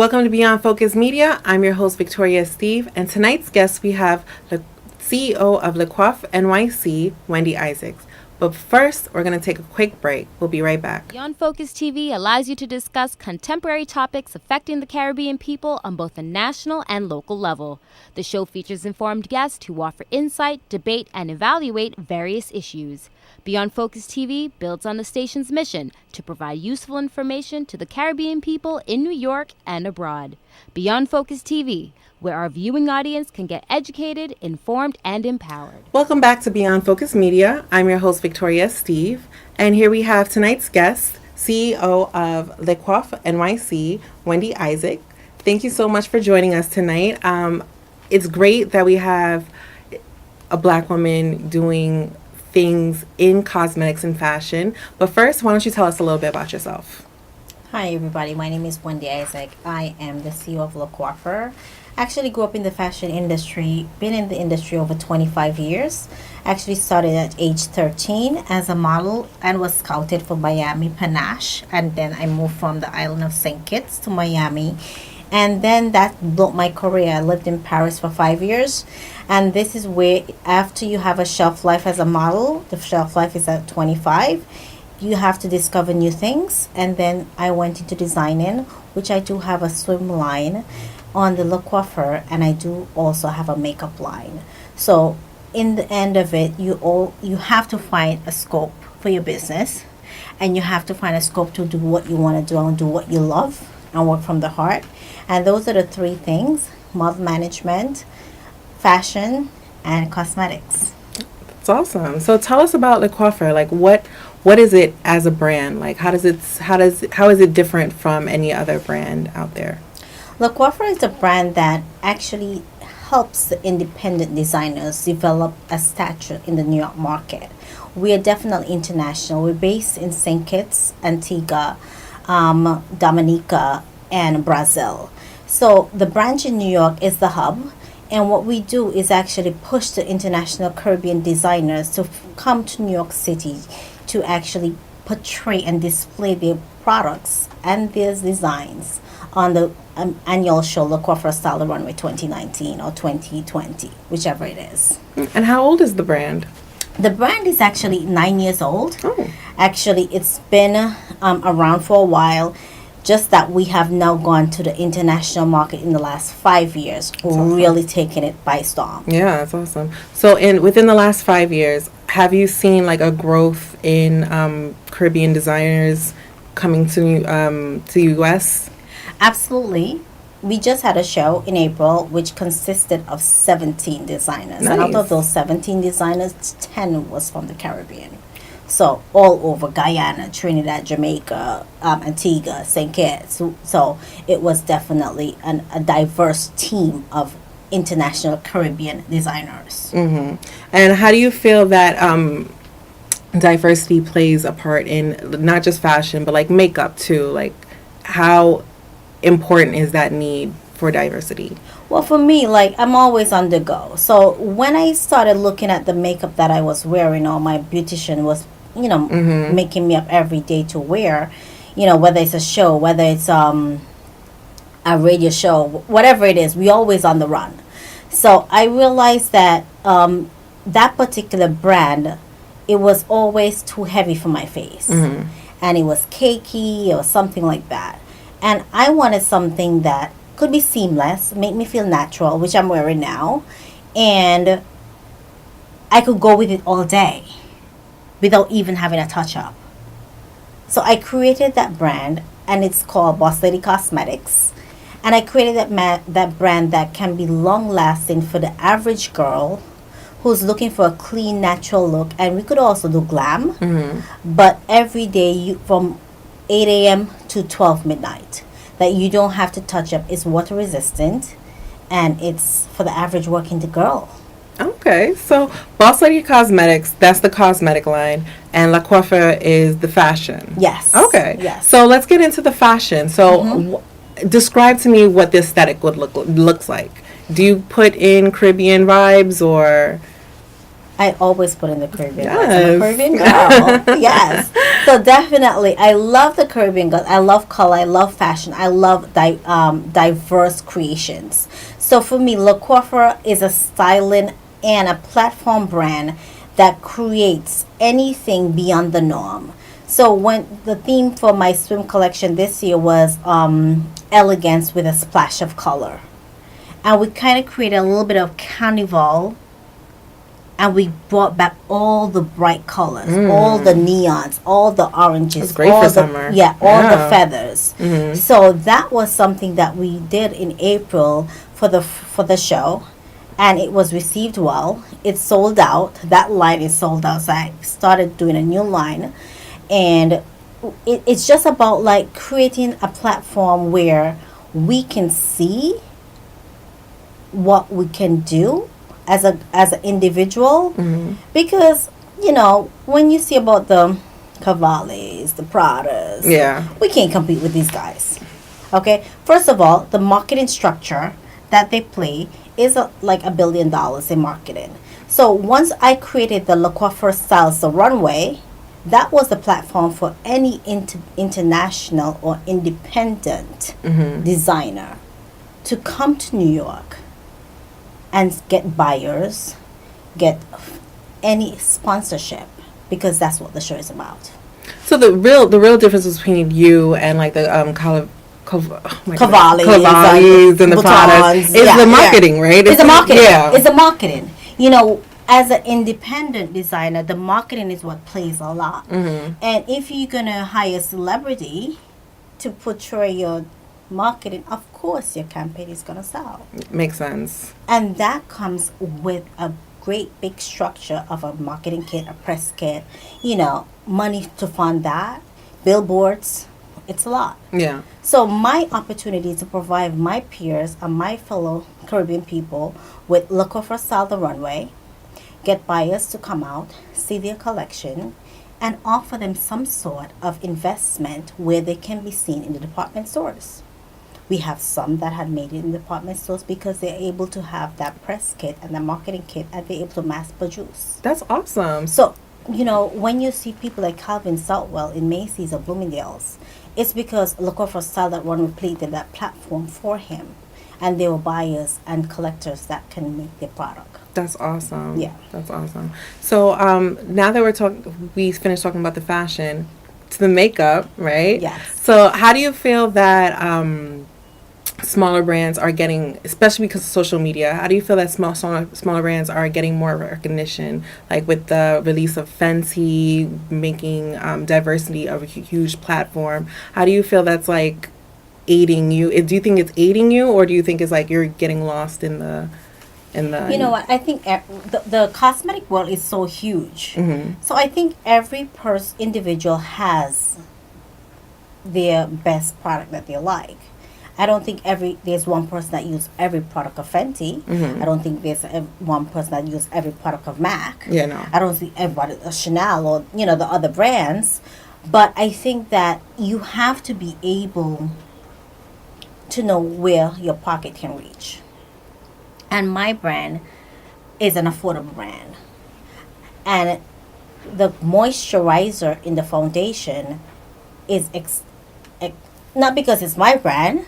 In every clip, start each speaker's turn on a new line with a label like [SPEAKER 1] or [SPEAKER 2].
[SPEAKER 1] Welcome to Beyond Focus Media. I'm your host, Victoria Steve, and tonight's guest we have the CEO of Coiffeur NYC, Wendy Isaacs. But first, we're going to take a quick break. We'll be right back.
[SPEAKER 2] Beyond Focus TV allows you to discuss contemporary topics affecting the Caribbean people on both a national and local level. The show features informed guests who offer insight, debate, and evaluate various issues. Beyond Focus TV builds on the station's mission to provide useful information to the Caribbean people in New York and abroad. Beyond Focus TV, where our viewing audience can get educated, informed, and empowered.
[SPEAKER 1] Welcome back to Beyond Focus Media. I'm your host, Victoria Steve, and here we have tonight's guest, CEO of Coiffeur NYC, Wendy Isaacs. Thank you so much for joining us tonight. It's great that we have a Black woman doing things in cosmetics and fashion. But first, why don't you tell us a little bit about yourself?
[SPEAKER 3] Hi, everybody. My name is Wendy Isaacs. I am the CEO of Coiffeur. Actually grew up in the fashion industry, been in the industry over 25 years. Actually started at age 13 as a model and was scouted for Miami Panache. And then I moved from the island of St. Kitts to Miami. And then that built my career. I lived in Paris for 5 years. And this is where, after you have a shelf life as a model, the shelf life is at 25, you have to discover new things. And then I went into designing, which I do have a swim line on the Coiffeur, and I do also have a makeup line. So in the end of it, you have to find a scope for your business, and you have to find a scope to do what you want to do and do what you love and work from the heart. And those are the three things: model management, fashion, and cosmetics.
[SPEAKER 1] That's awesome. So tell us about Coiffeur. Like what is it as a brand? Like how is it different from any other brand out there?
[SPEAKER 3] Coiffeur is a brand that actually helps the independent designers develop a stature in the New York market. We are definitely international. We're based in St. Kitts, Antigua, Dominica, and Brazil. So the branch in New York is the hub. And what we do is actually push the international Caribbean designers to come to New York City to actually portray and display their products and their designs on the annual show, Coiffeur Style Runway 2019 or 2020, whichever it is.
[SPEAKER 1] And how old is the brand?
[SPEAKER 3] The brand is actually 9 years old.
[SPEAKER 1] Oh.
[SPEAKER 3] Actually, it's been around for a while. Just that we have now gone to the international market in the last 5 years. We're really taking it by storm.
[SPEAKER 1] Yeah, that's awesome. So within the last 5 years, have you seen like a growth in Caribbean designers coming to U.S.?
[SPEAKER 3] Absolutely. We just had a show in April which consisted of 17 designers.
[SPEAKER 1] Nice.
[SPEAKER 3] And out of those 17 designers, 10 was from the Caribbean. So all over Guyana, Trinidad, Jamaica, Antigua, St. Kitts. So it was definitely a diverse team of international Caribbean designers.
[SPEAKER 1] Mm-hmm. And how do you feel that diversity plays a part in not just fashion, but like makeup too? Like how important is that need for diversity?
[SPEAKER 3] Well, for me, like, I'm always on the go. So when I started looking at the makeup that I was wearing, or my beautician was, making me up every day to wear, whether it's a show, whether it's a radio show, whatever it is, we always on the run. So I realized that that particular brand, it was always too heavy for my face. Mm-hmm. And it was cakey or something like that. And I wanted something that could be seamless, make me feel natural, which I'm wearing now. And I could go with it all day without even having a touch-up. So I created that brand, and it's called Boss Lady Cosmetics. And I created that brand that can be long-lasting for the average girl who's looking for a clean, natural look. And we could also do glam. Mm-hmm. But every day from 8 a.m. to 12 midnight, that you don't have to touch up. It's water resistant, and it's for the average working girl.
[SPEAKER 1] Okay, so Boss Lady Cosmetics, that's the cosmetic line, and Coiffeur is the fashion.
[SPEAKER 3] Yes.
[SPEAKER 1] Okay.
[SPEAKER 3] Yes.
[SPEAKER 1] So let's get into the fashion. So describe to me what the aesthetic looks like. Do you put in Caribbean vibes or?
[SPEAKER 3] I always put in the Caribbean girls.
[SPEAKER 1] Yes.
[SPEAKER 3] I'm a Caribbean girl. Yes. So definitely, I love the Caribbean girls. I love color. I love fashion. I love diverse creations. So for me, Le Coiffeur is a styling and a platform brand that creates anything beyond the norm. So when the theme for my swim collection this year was elegance with a splash of color, and we kind of created a little bit of carnival, and we brought back all the bright colors, all the neons, all the oranges.
[SPEAKER 1] It's great
[SPEAKER 3] all
[SPEAKER 1] for
[SPEAKER 3] the,
[SPEAKER 1] summer.
[SPEAKER 3] Yeah, all the feathers.
[SPEAKER 1] Mm-hmm.
[SPEAKER 3] So that was something that we did in April for the show, and it was received well. It sold out. That line is sold out. So I started doing a new line, and it's just about like creating a platform where we can see what we can do as an individual, because when you see about the Cavallis, the Pradas, we can't compete with these guys. Okay, first of all, the marketing structure that they play is like $1 billion in marketing. So once I created the Le Coiffeur Styles, the runway, that was the platform for any international or independent designer to come to New York and get buyers, get any sponsorship, because that's what the show is about.
[SPEAKER 1] So the real difference between you and like the Cavallis and the products is the marketing, right?
[SPEAKER 3] It's the marketing. Yeah. It's the marketing. As an independent designer, the marketing is what plays a lot. And if you're gonna hire a celebrity to portray your marketing, of course your campaign is going to sell.
[SPEAKER 1] Makes sense.
[SPEAKER 3] And that comes with a great big structure of a marketing kit, a press kit, money to fund that, billboards. It's a lot.
[SPEAKER 1] Yeah.
[SPEAKER 3] So my opportunity to provide my peers and my fellow Caribbean people with Le Coiffeur Style the Runway, get buyers to come out, see their collection, and offer them some sort of investment where they can be seen in the department stores. We have some that had made it in department stores because they're able to have that press kit and the marketing kit, and they're able to mass produce.
[SPEAKER 1] That's awesome.
[SPEAKER 3] So, when you see people like Calvin Southwell in Macy's or Bloomingdale's, it's because Le Coiffeur Style that Runway played that platform for him, and there were buyers and collectors that can make their product.
[SPEAKER 1] That's awesome.
[SPEAKER 3] Yeah.
[SPEAKER 1] That's awesome. So now that we finished talking about the fashion, to the makeup, right?
[SPEAKER 3] Yes.
[SPEAKER 1] So how do you feel that smaller brands are getting, especially because of social media, how do you feel that smaller brands are getting more recognition, like with the release of Fenty, making diversity of a huge platform? How do you feel that's like aiding you? Do you think it's aiding you, or do you think it's like you're getting lost in the
[SPEAKER 3] what? I think the cosmetic world is so huge. So I think every individual has their best product that they like. I don't think there's one person that uses every product of Fenty. I don't think there's one person that uses every product of MAC.
[SPEAKER 1] Yeah, no.
[SPEAKER 3] I don't see everybody Chanel or the other brands. But I think that you have to be able to know where your pocket can reach. And my brand is an affordable brand. And the moisturizer in the foundation is not because it's my brand,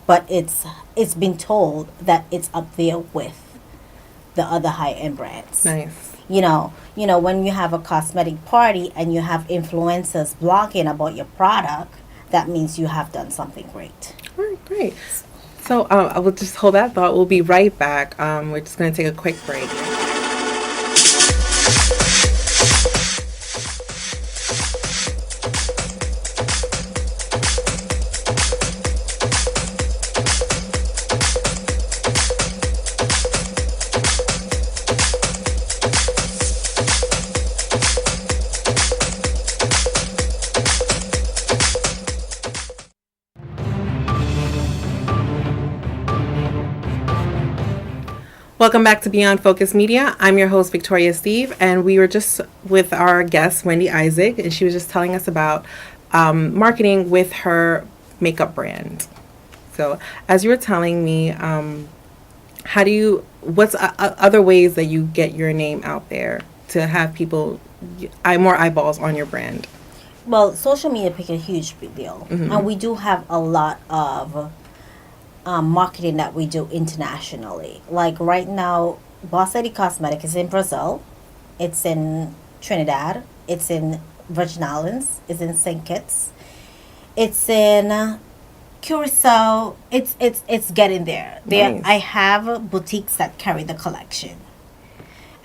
[SPEAKER 3] but it's been told that it's up there with the other high-end brands.
[SPEAKER 1] Nice.
[SPEAKER 3] When you have a cosmetic party and you have influencers blogging about your product, that means you have done something great.
[SPEAKER 1] All right, great. So I will just hold that thought. We'll be right back. We're just going to take a quick break. Welcome back to Beyond Focus Media. I'm your host, Victoria Steve, and we were just with our guest, Wendy Isaac, and she was just telling us about marketing with her makeup brand. So, as you were telling me, what's other ways that you get your name out there to have people, more eyeballs on your brand?
[SPEAKER 3] Well, social media plays a huge big deal, and we do have a lot of marketing that we do internationally. Like right now, Boss Lady Cosmetic is in Brazil, it's in Trinidad, it's in Virgin Islands, it's in St. Kitts, it's in Curacao. It's getting there.
[SPEAKER 1] Nice.
[SPEAKER 3] I have boutiques that carry the collection,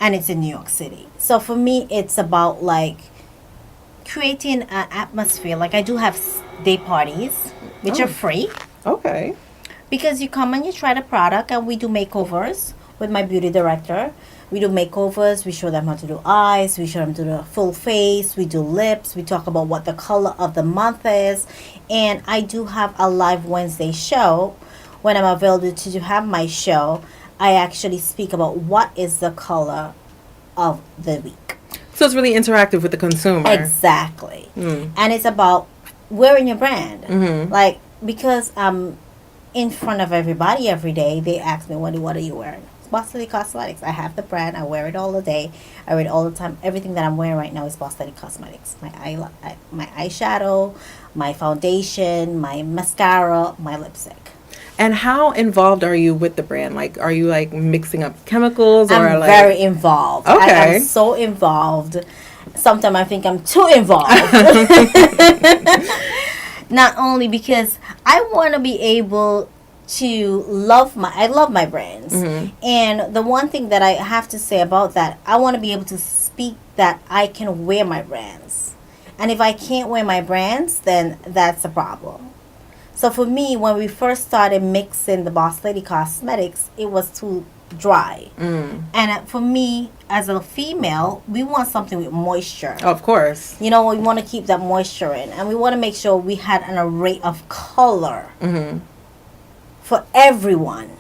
[SPEAKER 3] and it's in New York City. So for me, it's about like creating an atmosphere. Like I do have day parties, which are free.
[SPEAKER 1] Okay.
[SPEAKER 3] Because you come and you try the product, and we do makeovers with my beauty director. We do makeovers. We show them how to do eyes. We show them to do the full face. We do lips. We talk about what the color of the month is. And I do have a live Wednesday show. When I'm available to have my show, I actually speak about what is the color of the week.
[SPEAKER 1] So it's really interactive with the consumer.
[SPEAKER 3] Exactly. And it's about wearing your brand. Like, because in front of everybody every day, they ask me, Wendy, what are you wearing? It's Boss Lady Cosmetics. I have the brand. I wear it all the day. I wear it all the time. Everything that I'm wearing right now is Boss Lady Cosmetics. My eyeshadow, my foundation, my mascara, my lipstick.
[SPEAKER 1] And how involved are you with the brand? Like, are you like mixing up chemicals, or
[SPEAKER 3] I'm
[SPEAKER 1] like
[SPEAKER 3] very involved.
[SPEAKER 1] Okay.
[SPEAKER 3] I am so involved. Sometimes I think I'm too involved. Not only because I want to be able to love my brands. And the one thing that I have to say about that, I want to be able to speak that I can wear my brands. And if I can't wear my brands, then that's a problem. So for me, when we first started mixing the Boss Lady Cosmetics, it was too dry. And for me, as a female, we want something with moisture.
[SPEAKER 1] Of course.
[SPEAKER 3] You know, we want to keep that moisture in. And we want to make sure we had an array of color for everyone.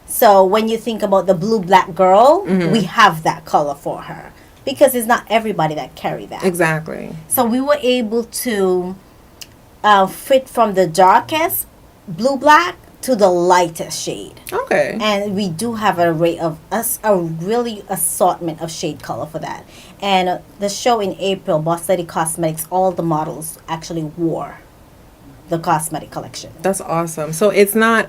[SPEAKER 3] So when you think about the blue black girl, we have that color for her. Because it's not everybody that carry that.
[SPEAKER 1] Exactly.
[SPEAKER 3] So we were able to fit from the darkest blue black to the lightest shade.
[SPEAKER 1] Okay.
[SPEAKER 3] And we do have an array of a really assortment of shade color for that. And the show in April, Boss Lady Cosmetics, all the models actually wore the cosmetic collection.
[SPEAKER 1] That's awesome. So it's not,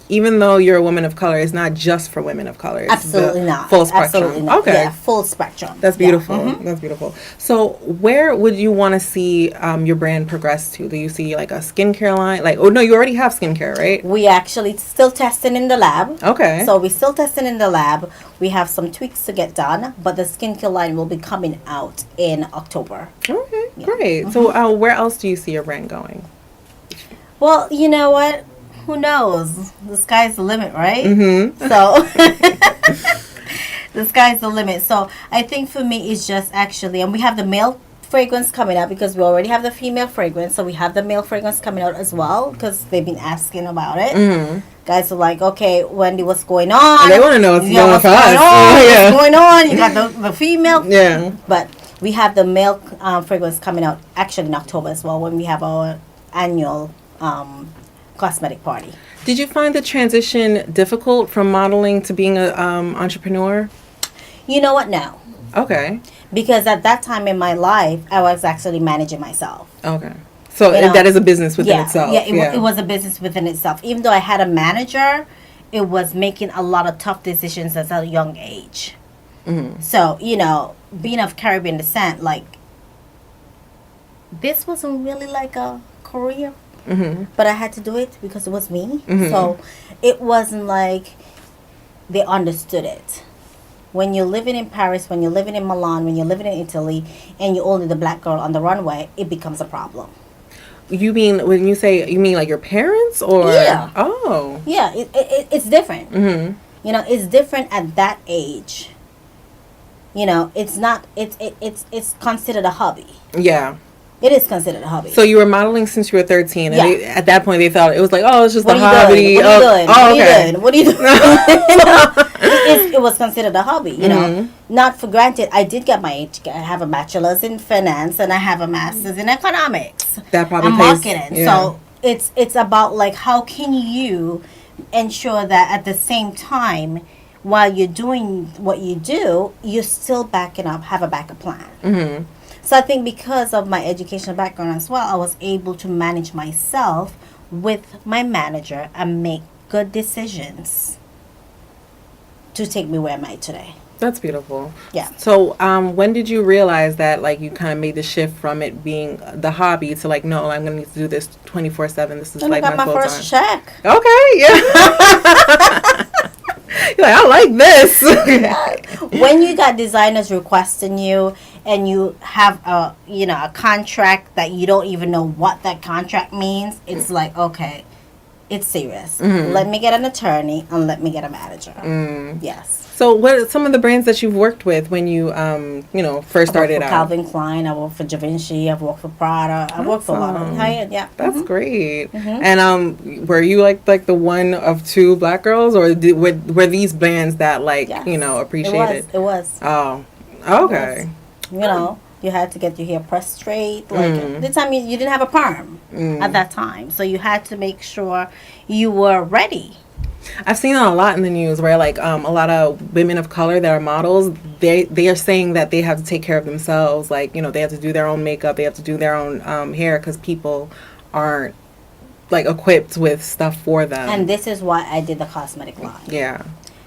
[SPEAKER 1] even though you're a woman of color, it's not just for women of color. It's
[SPEAKER 3] Absolutely not.
[SPEAKER 1] Full spectrum.
[SPEAKER 3] Absolutely not.
[SPEAKER 1] Okay.
[SPEAKER 3] Yeah, full spectrum.
[SPEAKER 1] That's beautiful.
[SPEAKER 3] Yeah.
[SPEAKER 1] That's beautiful. So where would you want to see your brand progress to? Do you see like a skincare line? Like, oh no, you already have skincare, right?
[SPEAKER 3] We actually still testing in the lab.
[SPEAKER 1] Okay.
[SPEAKER 3] So we're still testing in the lab. We have some tweaks to get done, but the skincare line will be coming out in October.
[SPEAKER 1] Okay, great. So where else do you see your brand going?
[SPEAKER 3] Well, you know what? Who knows? The sky's the limit, right? So the sky's the limit. So I think for me, it's just actually, and we have the male fragrance coming out because we already have the female fragrance. So we have the male fragrance coming out as well because they've been asking about it. Guys are like, okay, Wendy, what's going on?
[SPEAKER 1] They want to know what's going on for us.
[SPEAKER 3] What's going on? You got the female.
[SPEAKER 1] Yeah.
[SPEAKER 3] But we have the male fragrance coming out actually in October as well when we have our annual cosmetic party.
[SPEAKER 1] Did you find the transition difficult from modeling to being an entrepreneur?
[SPEAKER 3] You know what? No.
[SPEAKER 1] Okay.
[SPEAKER 3] Because at that time in my life, I was actually managing myself.
[SPEAKER 1] Okay. So
[SPEAKER 3] You know,
[SPEAKER 1] that is a business within itself.
[SPEAKER 3] Yeah, it was a business within itself. Even though I had a manager, it was making a lot of tough decisions at a young age. So, you know, being of Caribbean descent, like, this wasn't really like a career. But I had to do it because it was me. So it wasn't like they understood it. When you're living in Paris, when you're living in Milan, when you're living in Italy, and you're only the black girl on the runway, it becomes a problem.
[SPEAKER 1] You mean, when you say, you mean like your parents, or?
[SPEAKER 3] Yeah.
[SPEAKER 1] Oh.
[SPEAKER 3] Yeah, it's different. You know, it's different at that age. You know, it's not, it's considered a hobby.
[SPEAKER 1] Yeah.
[SPEAKER 3] It is considered a hobby.
[SPEAKER 1] So you were modeling since you were 13, and at that point they thought it was like, oh, it's just
[SPEAKER 3] What
[SPEAKER 1] a
[SPEAKER 3] are
[SPEAKER 1] hobby.
[SPEAKER 3] you doing?
[SPEAKER 1] Oh,
[SPEAKER 3] What are you
[SPEAKER 1] okay.
[SPEAKER 3] doing? What are you doing? It was considered a hobby, you know. Not for granted, I did get I have a bachelor's in finance and I have a master's in economics.
[SPEAKER 1] That probably
[SPEAKER 3] and
[SPEAKER 1] plays,
[SPEAKER 3] marketing.
[SPEAKER 1] yeah.
[SPEAKER 3] So it's about like, how can you ensure that at the same time while you're doing what you do, you're still backing up, have a backup plan.
[SPEAKER 1] Mm-hmm.
[SPEAKER 3] So I think because of my educational background as well, I was able to manage myself with my manager and make good decisions to take me where I'm at today.
[SPEAKER 1] That's beautiful.
[SPEAKER 3] Yeah.
[SPEAKER 1] So, when did you realize that, like, you kind of made the shift from it being the hobby to, like, no, I'm going to need to do this 24/7. This is,
[SPEAKER 3] When
[SPEAKER 1] like,
[SPEAKER 3] I got
[SPEAKER 1] my
[SPEAKER 3] my
[SPEAKER 1] full
[SPEAKER 3] first
[SPEAKER 1] time.
[SPEAKER 3] check.
[SPEAKER 1] Okay, yeah. You're like, I like this.
[SPEAKER 3] When you got designers requesting you and you have a contract that you don't even know what that contract means, it's like, okay, it's serious. Let me get an attorney and let me get a manager. Yes.
[SPEAKER 1] So, what are some of the brands that you've worked with when you, first started
[SPEAKER 3] I worked for
[SPEAKER 1] out?
[SPEAKER 3] Calvin Klein. I worked for Givenchy. I've worked for Prada. I've worked for a lot of high-end. Yeah.
[SPEAKER 1] That's great. And were you like the one of two black girls, or were these brands that
[SPEAKER 3] Yes.
[SPEAKER 1] appreciated?
[SPEAKER 3] It was.
[SPEAKER 1] Oh, okay.
[SPEAKER 3] You had to get your hair pressed straight. Like the time you didn't have a perm at that time, so you had to make sure you were ready.
[SPEAKER 1] I've seen it a lot in the news where a lot of women of color that are models, they are saying that they have to take care of themselves. Like, they have to do their own makeup, they have to do their own hair because people aren't equipped with stuff for them.
[SPEAKER 3] And this is why I did the cosmetic line.
[SPEAKER 1] Yeah.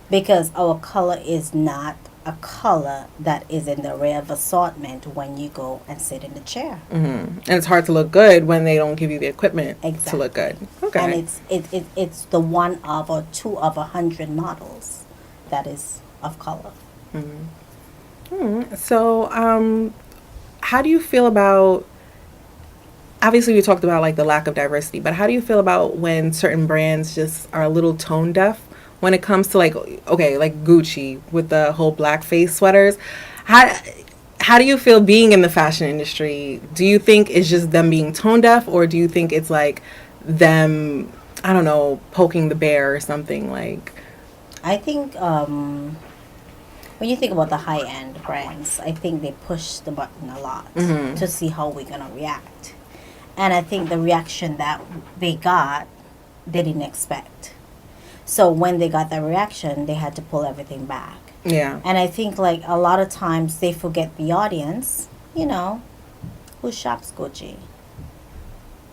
[SPEAKER 3] Because our color is not a color that is in the rare of assortment when you go and sit in the chair.
[SPEAKER 1] And it's hard to look good when they don't give you the equipment to look good. Okay.
[SPEAKER 3] And it's the one of or two of 100 models that is of color.
[SPEAKER 1] So, how do you feel about, obviously we talked about the lack of diversity, but how do you feel about when certain brands just are a little tone deaf when it comes to like Gucci with the whole blackface sweaters? How do you feel being in the fashion industry? Do you think it's just them being tone deaf, or do you think it's like them, I don't know, poking the bear or something like?
[SPEAKER 3] I think when you think about the high-end brands, I think they push the button a lot to see how we're going to react. And I think the reaction that they got, they didn't expect. So when they got that reaction, they had to pull everything back.
[SPEAKER 1] Yeah.
[SPEAKER 3] And I think a lot of times they forget the audience, who shops Gucci.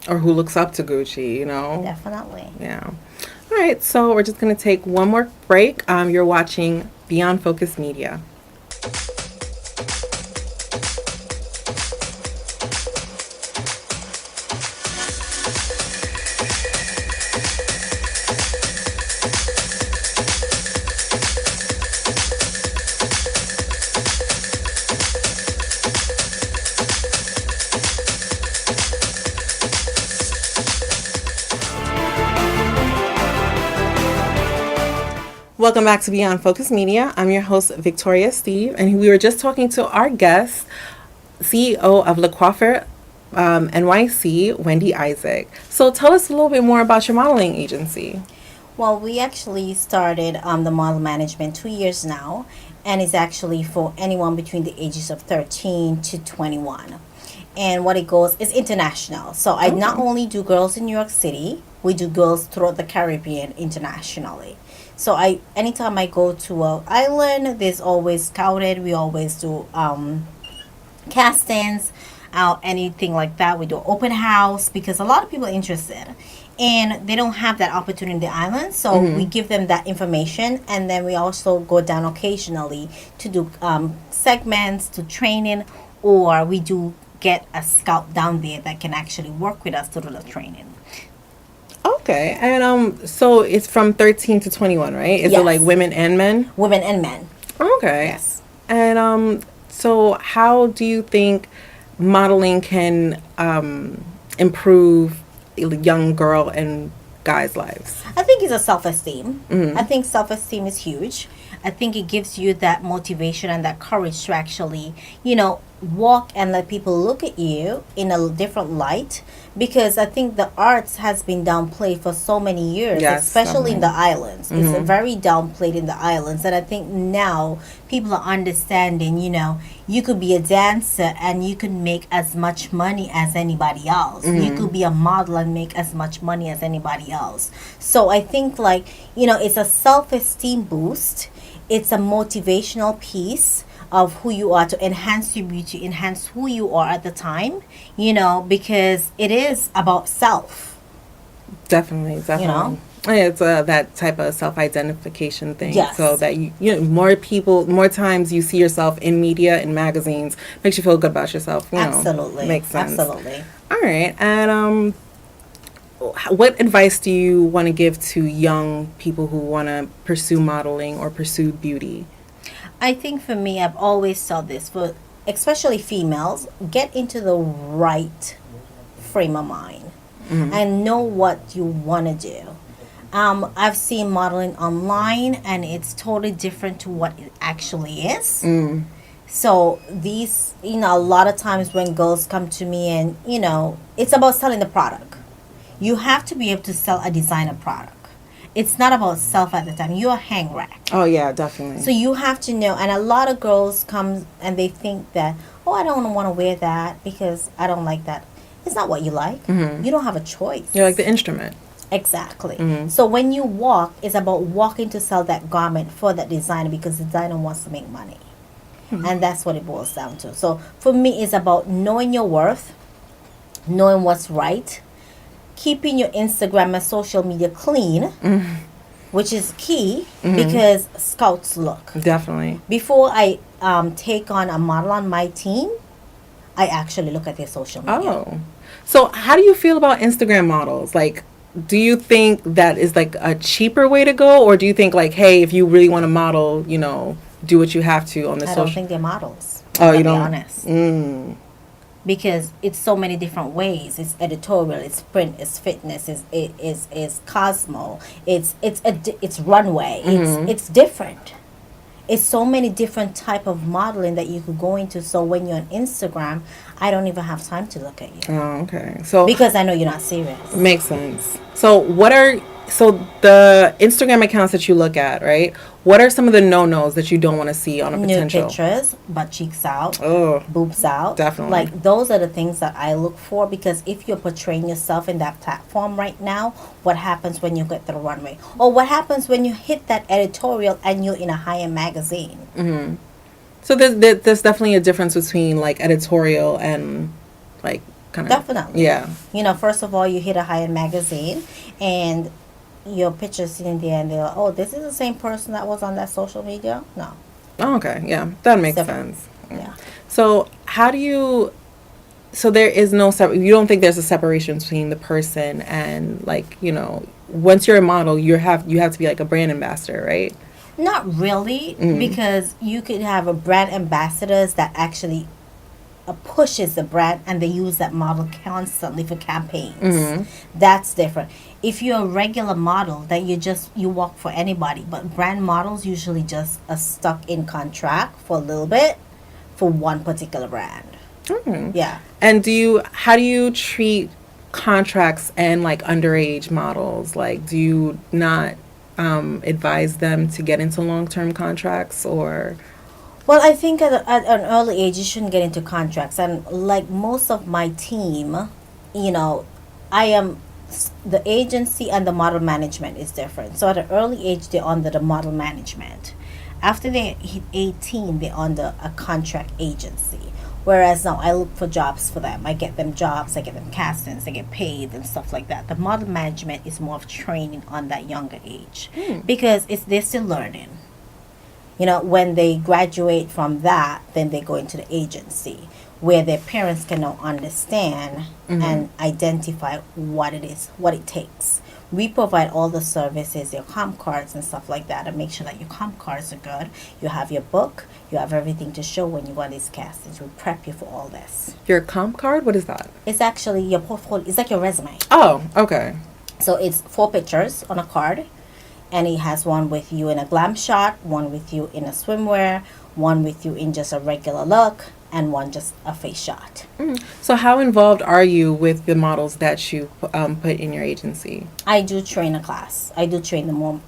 [SPEAKER 1] Or who looks up to Gucci,
[SPEAKER 3] Definitely.
[SPEAKER 1] Yeah. All right, so we're just going to take one more break. You're watching Beyond Focus Media. Welcome back to Beyond Focus Media. I'm your host, Victoria Steve, and we were just talking to our guest, CEO of Coiffeur NYC, Wendy Isaac. So tell us a little bit more about your modeling agency.
[SPEAKER 3] Well, we actually started the model management 2 years now, and it's actually for anyone between the ages of 13 to 21. And what it goes is international. So I not only do girls in New York City, we do girls throughout the Caribbean internationally. So anytime I go to an island, there's always scouted. We always do castings, anything like that. We do open house because a lot of people are interested. And they don't have that opportunity in the island. So we give them that information. And then we also go down occasionally to do segments, to training, or we do get a scout down there that can actually work with us to do the training.
[SPEAKER 1] Okay, and so it's from 13 to 21, right? Is it like women and men?
[SPEAKER 3] Women and men.
[SPEAKER 1] Okay.
[SPEAKER 3] Yes.
[SPEAKER 1] And so how do you think modeling can improve young girl and guys' lives?
[SPEAKER 3] I think it's a self-esteem. I think self-esteem is huge. I think it gives you that motivation and that courage to actually, walk and let people look at you in a different light, because I think the arts has been downplayed for so many years, especially in the islands. It's very downplayed in the islands, and I think now people are understanding, you could be a dancer and you could make as much money as anybody else. You could be a model and make as much money as anybody else. So I think it's a self-esteem boost. it's a motivational piece of who you are to enhance your beauty, enhance who you are at the time, because it is about self.
[SPEAKER 1] Definitely. It's that type of self-identification thing.
[SPEAKER 3] Yes.
[SPEAKER 1] So that more times you see yourself in media, in magazines, makes you feel good about yourself.
[SPEAKER 3] Absolutely.
[SPEAKER 1] Makes sense.
[SPEAKER 3] Absolutely.
[SPEAKER 1] All right. And what advice do you want to give to young people who want to pursue modeling or pursue beauty?
[SPEAKER 3] I think for me, I've always told this, for especially females, get into the right frame of mind and know what you want to do. I've seen modeling online, and it's totally different to what it actually is. So these, a lot of times when girls come to me and, it's about selling the product. You have to be able to sell a designer product. It's not about self at the time. You're a hang rack.
[SPEAKER 1] Oh, yeah, definitely.
[SPEAKER 3] So you have to know. And a lot of girls come and they think that, I don't want to wear that because I don't like that. It's not what you like. You don't have a choice.
[SPEAKER 1] You're like the instrument.
[SPEAKER 3] Exactly. So when you walk, it's about walking to sell that garment for that designer, because the designer wants to make money. And that's what it boils down to. So for me, it's about knowing your worth, knowing what's right, keeping your Instagram and social media clean, which is key, because scouts look.
[SPEAKER 1] Definitely.
[SPEAKER 3] Before I take on a model on my team, I actually look at their social media.
[SPEAKER 1] Oh. So how do you feel about Instagram models? Like, do you think that is like a cheaper way to go? Or do you think like, hey, if you really want to model, do what you have to on the social?
[SPEAKER 3] I don't think they're models.
[SPEAKER 1] Oh, you don't?
[SPEAKER 3] To be honest. Because it's so many different ways. It's editorial, it's print, it's fitness, it's Cosmo, it's runway, it's different. It's so many different type of modeling that you could go into. So when you're on Instagram, I don't even have time to look at you.
[SPEAKER 1] Oh, okay. So
[SPEAKER 3] because I know you're not serious.
[SPEAKER 1] Makes sense. So the Instagram accounts that you look at, right? What are some of the no-nos that you don't want to see on a potential?
[SPEAKER 3] Nude pictures, butt cheeks out,
[SPEAKER 1] Oh,
[SPEAKER 3] boobs out.
[SPEAKER 1] definitely.
[SPEAKER 3] Like, those are the things that I look for, because if you're portraying yourself in that platform right now, what happens when you get to the runway? Or what happens when you hit that editorial and you're in a high-end magazine?
[SPEAKER 1] So there's definitely a difference between like editorial and like kind of.
[SPEAKER 3] Definitely.
[SPEAKER 1] Yeah.
[SPEAKER 3] First of all, you hit a high-end magazine and your picture's sitting there and they're like, this is the same person that was on that social media? No.
[SPEAKER 1] Oh, okay. Yeah. That makes sense.
[SPEAKER 3] Yeah.
[SPEAKER 1] So there is no you don't think there's a separation between the person and like, once you're a model, you have to be like a brand ambassador, right?
[SPEAKER 3] Not really, because you could have a brand ambassadors that actually pushes the brand, and they use that model constantly for campaigns. That's different. If you're a regular model, that you walk for anybody, but brand models usually just are stuck in contract for a little bit for one particular brand. Yeah.
[SPEAKER 1] And how do you treat contracts and like underage models? Like, do you not advise them to get into long-term contracts, or?
[SPEAKER 3] Well, I think at an early age, you shouldn't get into contracts. And like most of my team, I am, the agency and the model management is different. So at an early age, they're under the model management. After they hit 18, they're under a contract agency. Whereas now I look for jobs for them. I get them jobs, I get them castings, they get paid and stuff like that. The model management is more of training on that younger age, because they're still learning. When they graduate from that, then they go into the agency where their parents can now understand and identify what it is, what it takes. We provide all the services, your comp cards and stuff like that, and make sure that your comp cards are good. You have your book, you have everything to show when you go on these castings. We prep you for all this.
[SPEAKER 1] Your comp card? What is that?
[SPEAKER 3] It's actually your portfolio. It's like your resume.
[SPEAKER 1] Oh, okay.
[SPEAKER 3] So it's 4 pictures on a card, and it has one with you in a glam shot, one with you in a swimwear, one with you in just a regular look, and one just a face shot.
[SPEAKER 1] So how involved are you with the models that you put in your agency?
[SPEAKER 3] I do train a class. I do train the more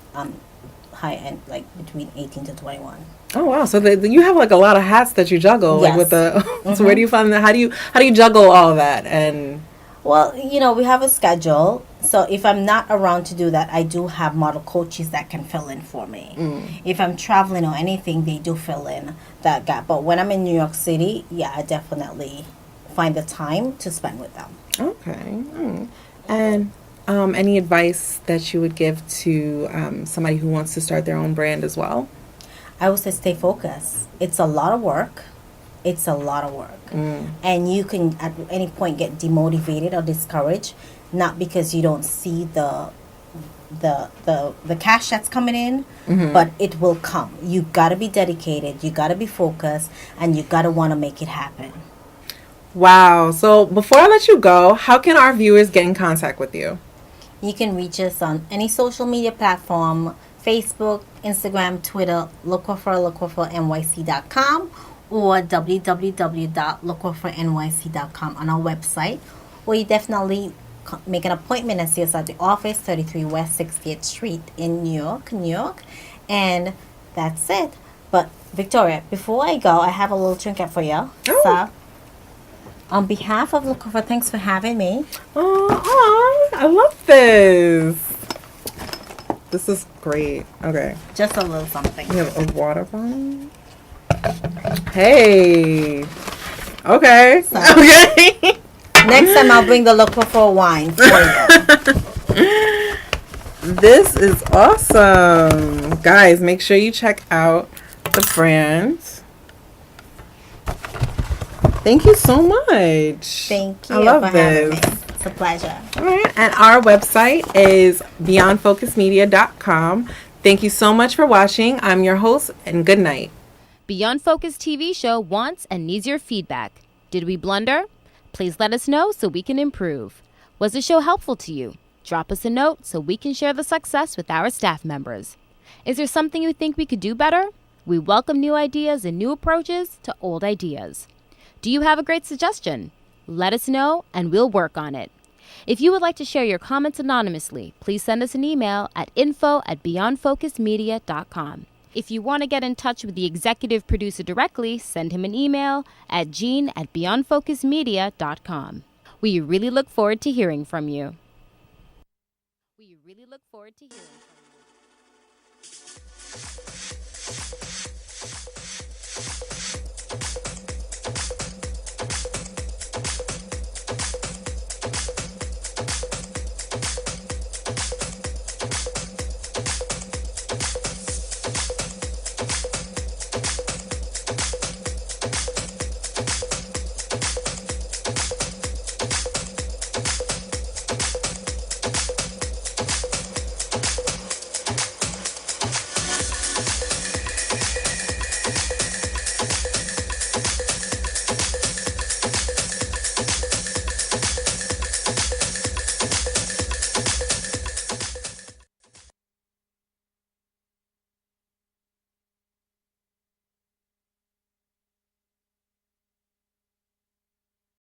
[SPEAKER 3] high end, like between 18 to 21.
[SPEAKER 1] Oh wow! So you have like a lot of hats that you juggle.
[SPEAKER 3] Yes.
[SPEAKER 1] Like with the. So where do you find that? How do you juggle all of that? And
[SPEAKER 3] well, we have a schedule. So if I'm not around to do that, I do have model coaches that can fill in for me. If I'm traveling or anything, they do fill in that gap. But when I'm in New York City, yeah, I definitely find the time to spend with them.
[SPEAKER 1] Okay. And any advice that you would give to somebody who wants to start their own brand as well?
[SPEAKER 3] I would say stay focused. It's a lot of work. It's a lot of work. And you can at any point get demotivated or discouraged, not because you don't see the cash that's coming in, but it will come. You got to be dedicated, you got to be focused, and you got to want to make it happen.
[SPEAKER 1] Wow. So before I let you go, how can our viewers get in contact with you?
[SPEAKER 3] You can reach us on any social media platform: Facebook, Instagram, Twitter. Look for coiffeurnyc.com or www.lookfornyc.com on our website, or you definitely make an appointment and see us at the office, 33 West 60th Street in New York. And that's it. But Victoria, before I go, I have a little trinket for you.
[SPEAKER 1] Oh.
[SPEAKER 3] So, on behalf of Look For, thanks for having me.
[SPEAKER 1] Oh, I love this. This is great. Okay.
[SPEAKER 3] Just a little something.
[SPEAKER 1] You have a water bottle? Hey. Okay.
[SPEAKER 3] So,
[SPEAKER 1] okay.
[SPEAKER 3] next time I'll bring the Look For wine for you.
[SPEAKER 1] This is awesome. Guys, make sure you check out the brand. Thank you so much.
[SPEAKER 3] Thank you
[SPEAKER 1] I love
[SPEAKER 3] for
[SPEAKER 1] this.
[SPEAKER 3] having me. It's a pleasure.
[SPEAKER 1] All right. And our website is beyondfocusmedia.com. Thank you so much for watching. I'm your host, and good night.
[SPEAKER 2] Beyond Focus TV show wants and needs your feedback. Did we blunder? Please let us know so we can improve. Was the show helpful to you? Drop us a note so we can share the success with our staff members. Is there something you think we could do better? We welcome new ideas and new approaches to old ideas. Do you have a great suggestion? Let us know and we'll work on it. If you would like to share your comments anonymously, please send us an email at info@beyondfocusmedia.com. If you want to get in touch with the executive producer directly, send him an email at gene@beyondfocusmedia.com. We really look forward to hearing from you. We really look forward to hearing from you.